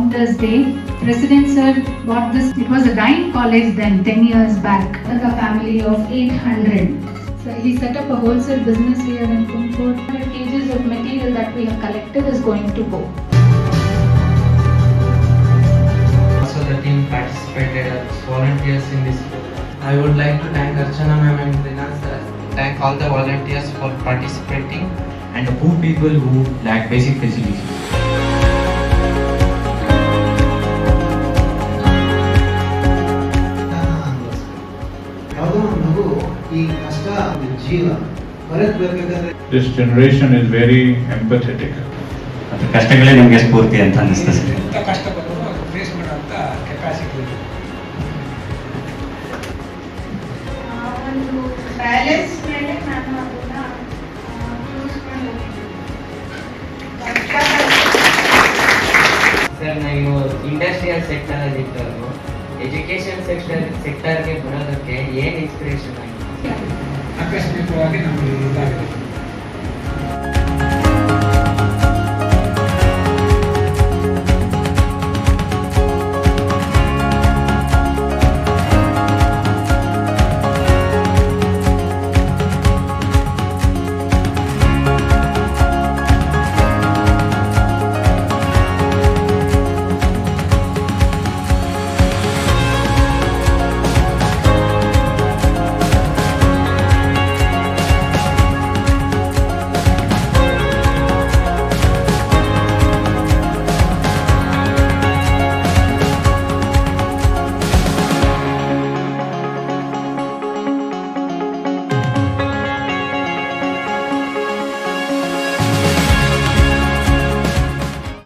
Founders Day. President sir bought this. It was a dying college then, 10 years back. A family of 800. So he set up a wholesale business here in Tumkur. 100 kgs of material that we have collected is going to go. Also the team participated as volunteers in this. I would like to thank Archana ma'am and Rina sir. Thank all the volunteers for participating and the poor people who lack basic facilities. This generation is very empathetic. ಕಷ್ಟಗಳೇ ನಿಮಗೆ ಸ್ಫೂರ್ತಿ ಅಂತ ಅನಿಸ್ತದೆ sir. ಎಂಥ ಕಷ್ಟ ಬಂದರೂ ಅದು face ಮಾಡೋಂಥ capacity ಇದೆ. ಒಂದು ಬ್ಯಾಲೆನ್ಸ್ ಮೇಲೆ ನಾನು ಅದನ್ನ ಚೂಸ್ಕೊಂಡು ಸರ್ ನೀವು ಇಂಡಸ್ಟ್ರಿಯಲ್ ಸೆಕ್ಟರ್ ಅಲ್ಲಿ ಇದ್ದವರು ಎಜುಕೇಶನ್ ಸೆಕ್ಟರ್ಗೆ ಬರೋದಕ್ಕೆ ಏನು ಇನ್ಸ್ಪಿರೇಷನ್ ಆಗಿದೆ? ಆಕಸ್ಮಿಕವಾಗಿ ನಮಗೆ ಇದಾಗಿದೆ.